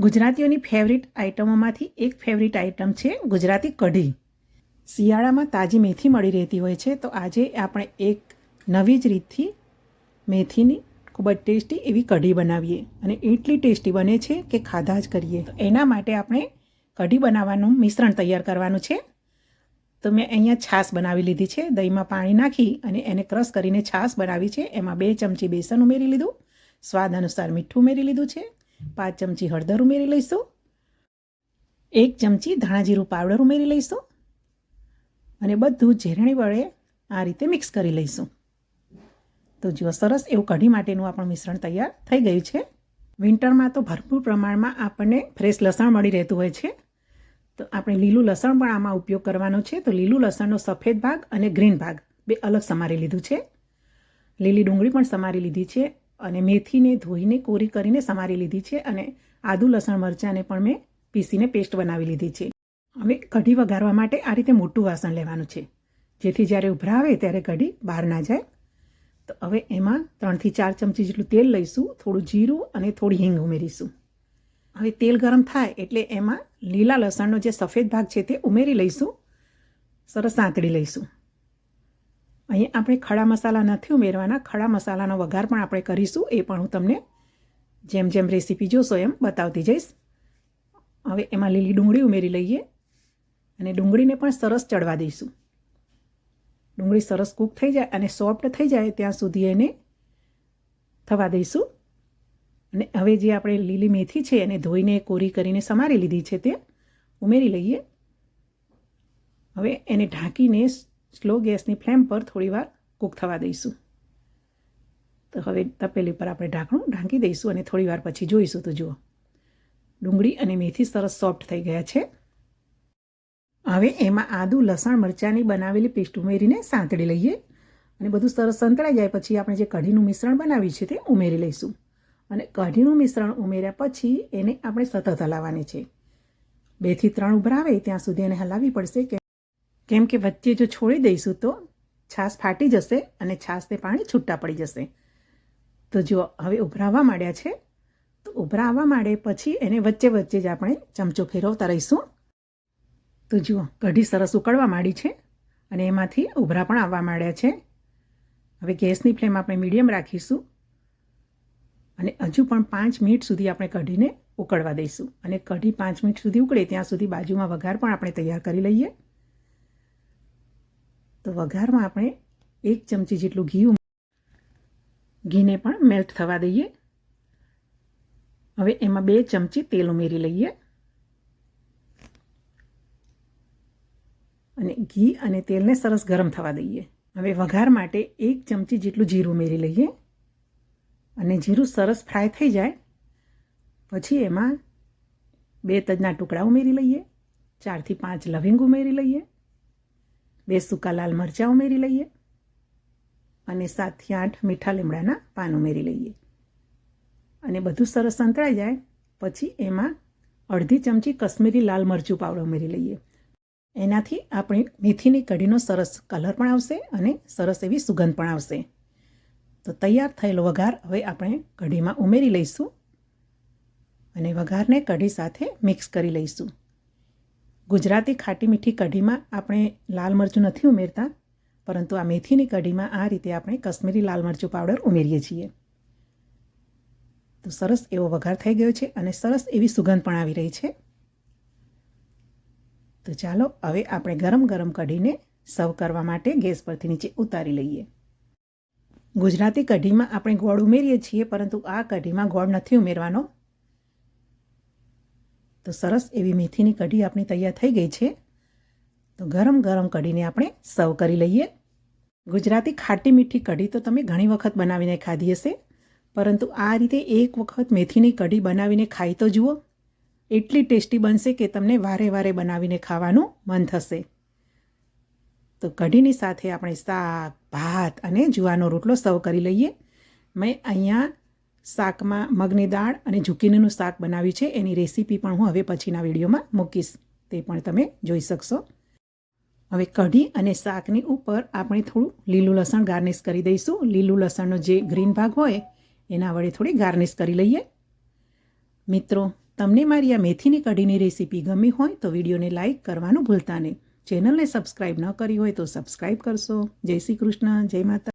ગુજરાતીઓની ફેવરિટ આઇટમોમાંથી એક favourite item છે ગુજરાતી કઢી. શિયાળામાં તાજી મેથી મળી રહેતી હોય છે, તો આજે આપણે એક નવી જ રીતથી મેથીની ખૂબ જ ટેસ્ટી એવી કઢી બનાવીએ અને એટલી ટેસ્ટી બને છે કે ખાધા જ કરીએ. તો એના માટે આપણે કઢી બનાવવાનું મિશ્રણ તૈયાર કરવાનું છે. તો મેં અહીંયા છાશ બનાવી લીધી છે. દહીંમાં પાણી નાખી અને એને ક્રશ કરીને છાશ બનાવી છે. એમાં 2 ચમચી બેસન ઉમેરી લીધું, સ્વાદ અનુસાર મીઠું ઉમેરી લીધું છે, 5 ચમચી હળદર ઉમેરી લઈશું, 1 ચમચી ધાણા જીરું પાવડર ઉમેરી લઈશું અને બધું ઝેરણી વડે આ રીતે મિક્સ કરી લઈશું. તો જો સરસ એવું કઢી માટેનું આપણું મિશ્રણ તૈયાર થઈ ગયું છે. વિન્ટરમાં તો ભરપૂર પ્રમાણમાં આપણને ફ્રેશ લસણ મળી રહેતું હોય છે, તો આપણે લીલું લસણ પણ આમાં ઉપયોગ કરવાનો છે. તો લીલું લસણનો સફેદ ભાગ અને ગ્રીન ભાગ બે અલગ સમારી લીધું છે. લીલી ડુંગળી પણ સમારી લીધી છે અને મેથીને ધોઈને કોરી કરીને સમારી લીધી છે અને આદુ લસણ મરચાંને પણ મેં પીસીને પેસ્ટ બનાવી લીધી છે. હવે કઢી વઘારવા માટે આ રીતે મોટું વાસણ લેવાનું છે, જેથી જ્યારે ઉભરાવે ત્યારે કઢી બહાર ના જાય. તો હવે એમાં 3 થી 4 ચમચી જેટલું તેલ લઈશું, થોડું જીરું અને થોડી હિંગ ઉમેરીશું. હવે તેલ ગરમ થાય એટલે એમાં લીલા લસણનો જે સફેદ ભાગ છે તે ઉમેરી લઈશું, સરસ સાંતળી લઈશું. અહીંયા આપણે ખડા મસાલા નથી ઉમેરવાના, ખડા મસાલાનો વઘાર પણ આપણે કરીશું, એ પણ હું તમને જેમ જેમ રેસીપી જોશો એમ બતાવતી જઈશ. હવે એમાં લીલી ડુંગળી ઉમેરી લઈએ અને ડુંગળીને પણ સરસ ચડવા દઈશું. ડુંગળી સરસ કૂક થઈ જાય અને સોફ્ટ થઈ જાય ત્યાં સુધી એને થવા દઈશું. અને હવે જે આપણે લીલી મેથી છે એને ધોઈને કોરી કરીને સમારી લીધી છે તે ઉમેરી લઈએ. હવે એને ઢાંકીને સ્લો ગેસની ફ્લેમ પર થોડીવાર કૂક થવા દઈશું. તો હવે તપેલી પર આપણે ઢાંકણું ઢાંકી દઈશું અને થોડીવાર પછી જોઈશું. તો જુઓ ડુંગળી અને મેથી સરસ સોફ્ટ થઈ ગયા છે. હવે એમાં આદુ લસણ મરચાંની બનાવેલી પેસ્ટ ઉમેરીને સાંતળી લઈએ અને બધું સરસ સંતળાઈ જાય પછી આપણે જે કઢીનું મિશ્રણ બનાવ્યું છે તે ઉમેરી લઈશું. અને કઢીનું મિશ્રણ ઉમેર્યા પછી એને આપણે સતત હલાવવાની છે. 2 થી 3 ઉભરાવે ત્યાં સુધી એને હલાવવી પડશે, કેમ કે વચ્ચે જો છોડી દઈશું તો છાશ ફાટી જશે અને છાશને પાણી છૂટા પડી જશે. તો જો હવે ઉભરાવા માંડ્યા છે, તો ઉભરાવા માંડે પછી એને વચ્ચે વચ્ચે જ આપણે ચમચો ફેરવતા રહીશું. તો જુઓ કઢી સરસ ઉકળવા માંડી છે અને એમાંથી ઉભરા પણ આવવા માંડ્યા છે. હવે ગેસની ફ્લેમ આપણે મીડિયમ રાખીશું અને હજુ પણ 5 મિનિટ સુધી આપણે કઢીને ઉકળવા દઈશું. અને કઢી 5 મિનિટ સુધી ઉકળે ત્યાં સુધી બાજુમાં વઘાર પણ આપણે તૈયાર કરી લઈએ. તો વઘારમાં આપણે 1 ચમચી જેટલું ઘીને પણ મેલ્ટ થવા દઈએ. હવે એમાં 2 ચમચી તેલ ઉમેરી લઈએ અને ઘી અને તેલને સરસ ગરમ થવા દઈએ. હવે વઘાર માટે 1 ચમચી જેટલું જીરું ઉમેરી લઈએ અને જીરું સરસ ફ્રાય થઈ જાય પછી એમાં 2 તજના ટુકડા ઉમેરી લઈએ, 4 થી 5 લવિંગ ઉમેરી લઈએ, 2 સૂકા લાલ મરચાં ઉમેરી લઈએ અને 7 થી 8 મીઠા લીમડાના પાન ઉમેરી લઈએ. અને બધું સરસ સંતળાઈ જાય પછી એમાં અડધી ચમચી કશ્મીરી લાલ મરચું પાવડર ઉમેરી લઈએ. એનાથી આપણી મેથીની કઢીનો સરસ કલર પણ આવશે અને સરસ એવી સુગંધ પણ આવશે. તો તૈયાર થયેલો વઘાર હવે આપણે કઢીમાં ઉમેરી લઈશું અને વઘારને કઢી સાથે મિક્સ કરી લઈશું. ગુજરાતી ખાટી મીઠી કઢીમાં આપણે લાલ મરચું નથી ઉમેરતા, પરંતુ આ મેથીની કઢીમાં આ રીતે આપણે કશ્મીરી લાલ મરચું પાવડર ઉમેરીએ છીએ. તો સરસ એવો વઘાર થઈ ગયો છે અને સરસ એવી સુગંધ પણ આવી રહી છે. તો ચાલો હવે આપણે ગરમ ગરમ કઢીને સર્વ કરવા માટે ગેસ પરથી નીચે ઉતારી લઈએ. ગુજરાતી કઢીમાં આપણે ગોળ ઉમેરીએ છીએ, પરંતુ આ કઢીમાં ગોળ નથી ઉમેરવાનો. તો સરસ એવી મેથીની કઢી આપણી તૈયાર થઈ ગઈ છે. તો ગરમ ગરમ કઢીને આપણે સર્વ કરી લઈએ. ગુજરાતી ખાટી મીઠી કઢી તો તમે ઘણી વખત બનાવીને ખાધી હશે, પરંતુ આ રીતે એક વખત મેથીની કઢી બનાવીને ખાઈ તો જુઓ, એટલી ટેસ્ટી બનશે કે તમને વારે વારે બનાવીને ખાવાનું મન થશે. તો કઢીની સાથે આપણે શાક, ભાત અને જુવારનો રોટલો સર્વ કરી લઈએ. મેં અહીંયા શાકમાં મગની દાળ અને ઝુકીનીનું શાક બનાવ્યું છે, એની રેસીપી પણ હું હવે પછીના વિડીયોમાં મૂકીશ, તે પણ તમે જોઈ શકશો. હવે કઢી અને શાકની ઉપર આપણે થોડું લીલું લસણ ગાર્નિશ કરી દઈશું. લીલું લસણનો જે ગ્રીન ભાગ હોય એના વડે થોડી ગાર્નિશ કરી લઈએ. મિત્રો, તમને મારી આ મેથીની કઢીની રેસીપી ગમી હોય તો વિડીયોને લાઇક કરવાનું ભૂલતા નહીં. ચેનલને સબસ્ક્રાઈબ ન કરી હોય તો સબસ્ક્રાઈબ કરશો. જય શ્રી કૃષ્ણ, જય માતા.